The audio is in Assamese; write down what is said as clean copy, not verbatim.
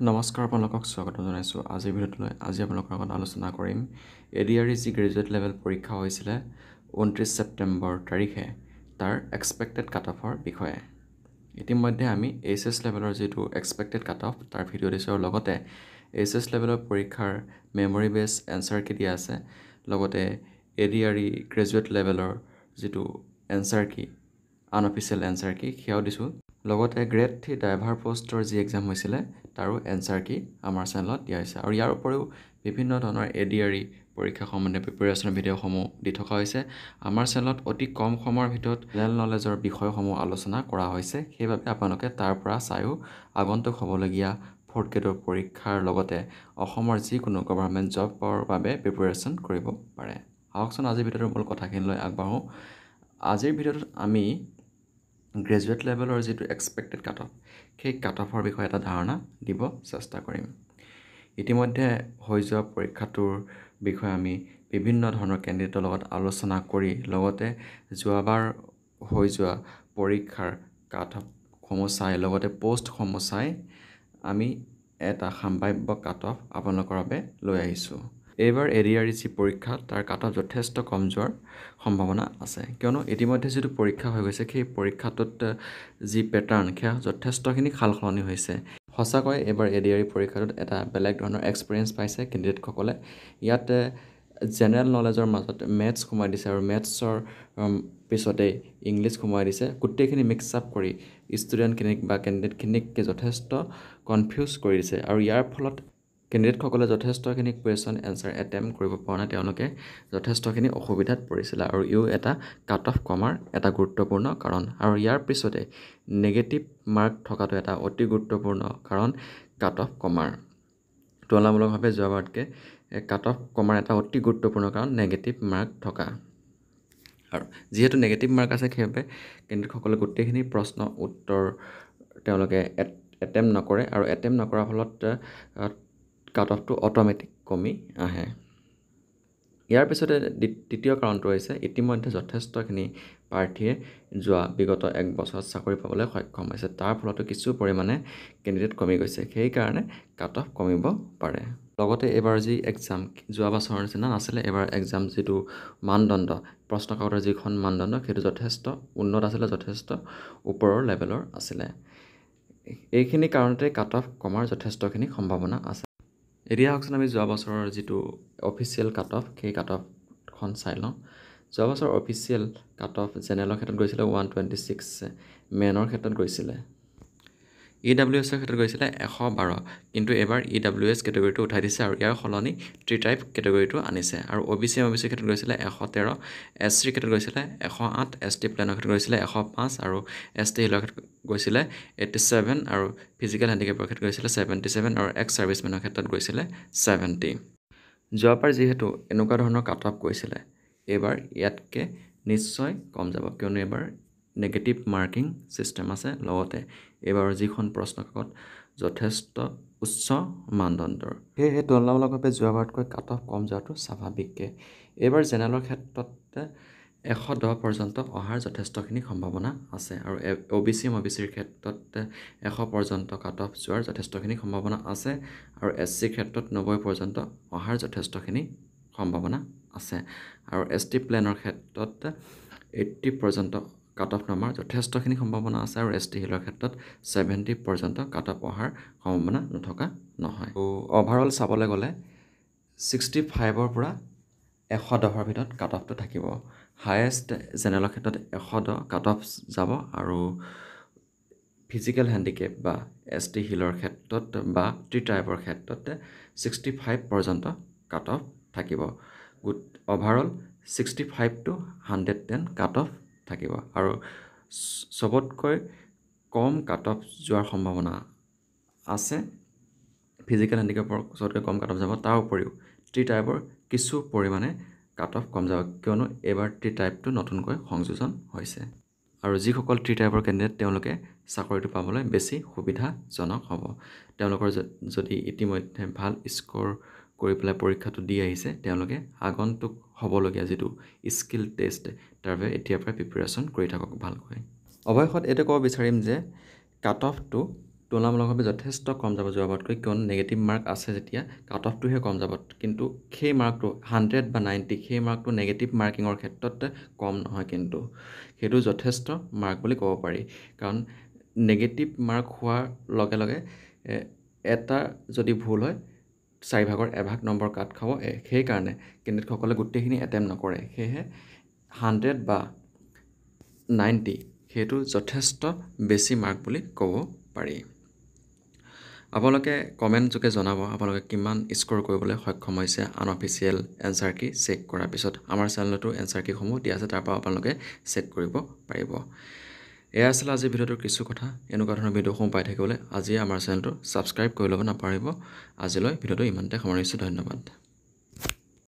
নমস্কাৰ, আপোনালোকক স্বাগতম জনাইছোঁ। আজিৰ ভিডিঅ'টোলৈ আজি আপোনালোকৰ লগত আলোচনা কৰিম ADRE যি গ্ৰেজুৱেট লেভেল পৰীক্ষা হৈছিলে 29 ছেপ্টেম্বৰ তাৰিখে তাৰ এক্সপেক্টেড কাট অফৰ বিষয়ে। ইতিমধ্যে আমি HS লেভেলৰ যিটো এক্সপেক্টেড কাট অফ তাৰ ভিডিঅ' দিছোঁ আৰু লগতে HS লেভেলৰ পৰীক্ষাৰ মেমৰি বেছ এনচাৰ কি দিয়া আছে, লগতে ADRE গ্ৰেজুৱেট লেভেলৰ যিটো এনচাৰ কি আনঅফিচিয়েল এনচাৰ কি সেয়াও দিছোঁ। লগতে গ্ৰেড 3 ড্ৰাইভাৰ পষ্টৰ যি এক্সাম হৈছিলে তাৰো এনচাৰ কি আমাৰ চেনেলত দিয়া হৈছে। আৰু ইয়াৰ উপৰিও বিভিন্ন ধৰণৰ ADRE পৰীক্ষা সম্বন্ধীয় প্ৰিপেৰেশ্যনৰ ভিডিঅ'সমূহ দি থকা হৈছে। আমাৰ চেনেলত অতি কম সময়ৰ ভিতৰত জেনেৰেল নলেজৰ বিষয়সমূহ আলোচনা কৰা হৈছে, সেইবাবে আপোনালোকে তাৰ পৰা চায়ো আগন্তুক হ'বলগীয়া 4th গ্ৰেডৰ পৰীক্ষাৰ লগতে অসমৰ যিকোনো গভৰ্ণমেণ্ট জবৰ বাবে প্ৰিপেৰেশ্যন কৰিব পাৰে। আহকচোন আজিৰ ভিডিঅ'টোৰ মূল কথাখিনিলৈ আগবাঢ়োঁ। আজিৰ ভিডিঅ'টোত আমি গ্ৰেজুৱেট লেভেলৰ যিটো এক্সপেক্টেড কাট অফ সেই কাট অফৰ বিষয়ে এটা ধাৰণা দিব চেষ্টা কৰিম। ইতিমধ্যে হৈ যোৱা পৰীক্ষাটোৰ বিষয়ে আমি বিভিন্ন ধৰণৰ কেণ্ডিডেটৰ লগত আলোচনা কৰি লগতে যোৱাবাৰ হৈ যোৱা পৰীক্ষাৰ কাট অফসমূহ চাই লগতে পষ্টসমূহ চাই আমি এটা সাম্ভাব্য কাট অফ আপোনালোকৰ বাবে লৈ আহিছোঁ। এইবাৰ ADRE যি পৰীক্ষা তাৰ কাট অফ যথেষ্ট কম যোৱাৰ সম্ভাৱনা আছে, কিয়নো ইতিমধ্যে যিটো পৰীক্ষা হৈ গৈছে সেই পৰীক্ষাটোত যি পেটাৰ্ণ সেয়া যথেষ্টখিনি সাল সলনি হৈছে। সঁচাকৈ এইবাৰ ADRE পৰীক্ষাটোত এটা বেলেগ ধৰণৰ এক্সপিৰিয়েঞ্চ পাইছে কেণ্ডিডেটসকলে। ইয়াত জেনেৰেল নলেজৰ মাজত মেথছ সোমাই দিছে আৰু মেথছৰ পিছতেই ইংলিছ সোমাই দিছে। গোটেইখিনি মিক্স আপ কৰি ষ্টুডেণ্টখিনিক বা কেণ্ডিডেটখিনিক যথেষ্ট কনফিউজ কৰি দিছে আৰু ইয়াৰ ফলত কেণ্ডিডেটসকলে যথেষ্টখিনি কুৱেশ্যন এনচাৰ এটেম্প কৰিব পৰা নাই। তেওঁলোকে যথেষ্টখিনি অসুবিধাত পৰিছিলে আৰু ইও এটা কাট অফ কমাৰ এটা গুৰুত্বপূৰ্ণ কাৰণ। আৰু ইয়াৰ পিছতে নেগেটিভ মাৰ্ক থকাটো এটা অতি গুৰুত্বপূৰ্ণ কাৰণ কাট অফ কমাৰ। তুলনামূলকভাৱে যোৱাবাৰতকৈ কাট অফ কমাৰ এটা অতি গুৰুত্বপূৰ্ণ কাৰণ নেগেটিভ মাৰ্ক থকা। আৰু যিহেতু নেগেটিভ মাৰ্ক আছে সেইবাবে কেণ্ডিডেটসকলে গোটেইখিনি প্ৰশ্ন উত্তৰ তেওঁলোকে এটেম্প নকৰে আৰু এটেম্প নকৰাৰ ফলত কাট অফটো অট'মেটিক কমি আহে। ইয়াৰ পিছতে দ্বিতীয় কাৰণটো হৈছে ইতিমধ্যে যথেষ্টখিনি প্ৰাৰ্থীয়ে যোৱা বিগত এক বছৰত চাকৰি পাবলৈ সক্ষম হৈছে। তাৰ ফলতো কিছু পৰিমাণে কেণ্ডিডেট কমি গৈছে, সেইকাৰণে কাট অফ কমিব পাৰে। লগতে এইবাৰ যি এক্সাম যোৱা বছৰৰ নিচিনা নাছিলে, এইবাৰ এক্সাম যিটো মানদণ্ড প্ৰশ্নকাকতৰ যিখন মানদণ্ড সেইটো যথেষ্ট উন্নত আছিলে, যথেষ্ট ওপৰৰ লেভেলৰ আছিলে। এইখিনি কাৰণতে কাট অফ কমাৰ যথেষ্টখিনি সম্ভাৱনা আছে। এতিয়া আহকচোন আমি যোৱা বছৰৰ যিটো অফিচিয়েল কাট অফ সেই কাট অফখন চাই লওঁ। যোৱা বছৰ অফিচিয়েল কাট অফ জেনেৰেলৰ ক্ষেত্ৰত গৈছিলে 126, মেনৰ ক্ষেত্ৰত গৈছিলে EWSৰ ক্ষেত্ৰত গৈছিলে 112, কিন্তু এইবাৰ EWS কেটেগৰীটো উঠাই দিছে আৰু ইয়াৰ সলনি ট্ৰি টাইপ কেটেগৰীটো আনিছে। আৰু OBCৰ ক্ষেত্ৰত গৈছিলে 113, SCৰ ক্ষেত্ৰত গৈছিলে 108, ST প্লেনৰ ক্ষেত্ৰত গৈছিলে 105 আৰু ST হিলৰ ক্ষেত্ৰত গৈছিলে 87 আৰু ফিজিকেল হেণ্ডিকেপৰ ক্ষেত্ৰত গৈছিলে 77 আৰু এক্স ছাৰ্ভিচমেনৰ ক্ষেত্ৰত গৈছিলে 70। যোৱাবাৰ যিহেতু এনেকুৱা ধৰণৰ কাট অফ গৈছিলে, এইবাৰ ইয়াতকৈ নিশ্চয় কম যাব, কিয়নো এইবাৰ নেগেটিভ মাৰ্কিং ছিষ্টেম আছে। লগতে এইবাৰৰ যিখন প্ৰশ্নকাকত যথেষ্ট উচ্চ মানদণ্ডৰ, সেয়েহে তুলনামূলকভাৱে যোৱাবাৰতকৈ কাট অফ কম যোৱাটো স্বাভাৱিকে। এইবাৰ জেনেৰেলৰ ক্ষেত্ৰত 110 পৰ্যন্ত অহাৰ যথেষ্টখিনি সম্ভাৱনা আছে আৰু OBCৰ ক্ষেত্ৰত 100 পৰ্যন্ত কাট অফ যোৱাৰ যথেষ্টখিনি সম্ভাৱনা আছে আৰু SCৰ ক্ষেত্ৰত 90 পৰ্যন্ত অহাৰ যথেষ্টখিনি সম্ভাৱনা আছে আৰু ST প্লেনৰ ক্ষেত্ৰত 80 পৰ্যন্ত কাট অফ নমাৰ যথেষ্টখিনি সম্ভাৱনা আছে আৰু ST হিলৰ ক্ষেত্ৰত 70 পৰ্যন্ত কাট অফ অহাৰ সম্ভাৱনা নথকা নহয়। অভাৰঅল চাবলৈ গ'লে 65ৰ পৰা 110ৰ ভিতৰত কাট অফটো থাকিব। হায়েষ্ট জেনেৰেলৰ ক্ষেত্ৰত 110 কাট অফ যাব আৰু ফিজিকেল হেণ্ডিকেপ বা ST হিলৰ ক্ষেত্ৰত বা ট্ৰি টাইপৰ ক্ষেত্ৰত 65 পৰ্যন্ত কাট অফ থাকিব। অভাৰঅল 65 to 110 কাট অফ থাকিব আৰু চবতকৈ কম কাট অফ যোৱাৰ সম্ভাৱনা আছে ফিজিকেল হেণ্ডিকেপৰ চবতকৈ কম কাট অফ যাব। তাৰ উপৰিও ট্ৰি টাইপৰ কিছু পৰিমাণে কাট অফ কম যাব, কিয়নো এইবাৰ ট্ৰি টাইপটো নতুনকৈ সংযোজন হৈছে আৰু যিসকল ট্ৰি টাইপৰ কেণ্ডিডেট তেওঁলোকে চাকৰিটো পাবলৈ বেছি সুবিধাজনক হ'ব। তেওঁলোকৰ যদি ইতিমধ্যে ভাল স্ক'ৰ কৰি পেলাই পৰীক্ষাটো দি আহিছে, তেওঁলোকে আগন্তুক হ'বলগীয়া যিটো স্কিল টেষ্ট তাৰ বাবে এতিয়াৰ পৰা প্ৰিপেৰেশ্যন কৰি থাকক ভালকৈ। অৱশেষত এইটো ক'ব বিচাৰিম যে কাট অফটো তুলনামূলকভাৱে যথেষ্ট কম যাব যোৱাবাৰতকৈ, কিয়নো নেগেটিভ মাৰ্ক আছে যেতিয়া কাট অফটোহে কম যাব, কিন্তু সেই মাৰ্কটো 100 বা 90 সেই মাৰ্কটো নেগেটিভ মাৰ্কিঙৰ ক্ষেত্ৰত কম নহয়, কিন্তু সেইটো যথেষ্ট মাৰ্ক বুলি ক'ব পাৰি। কাৰণ নেগেটিভ মাৰ্ক হোৱাৰ লগে লগে এটা যদি ভুল হয় 4/1 নম্বৰ কাট খাব। সেইকাৰণে কেণ্ডিডেটসকলে গোটেইখিনি এটেম্প নকৰে, সেয়েহে 100 বা 90 সেইটো যথেষ্ট বেছি মাৰ্ক বুলি ক'ব পাৰি। আপোনালোকে কমেণ্ট যোগে জনাব আপোনালোকে কিমান স্ক'ৰ কৰিবলৈ সক্ষম হৈছে আনঅফিচিয়েল এনচাৰ কি চেক কৰাৰ পিছত। আমাৰ চেনেলতো এনচাৰ কিসমূহ দিয়া আছে, তাৰ পৰা আপোনালোকে চেক কৰিব পাৰিব। এয়া আছিলে আজিৰ ভিডিঅ'টোৰ কিছু কথা। এনেকুৱা ধৰণৰ ভিডিঅ'সমূহ পাই থাকিবলৈ আজি আমাৰ চেনেলটো ছাবস্ক্ৰাইব কৰি ল'ব নাপাহৰিব। আজিলৈ ভিডিঅ'টো ইমানতে সামৰিছোঁ। ধন্যবাদ।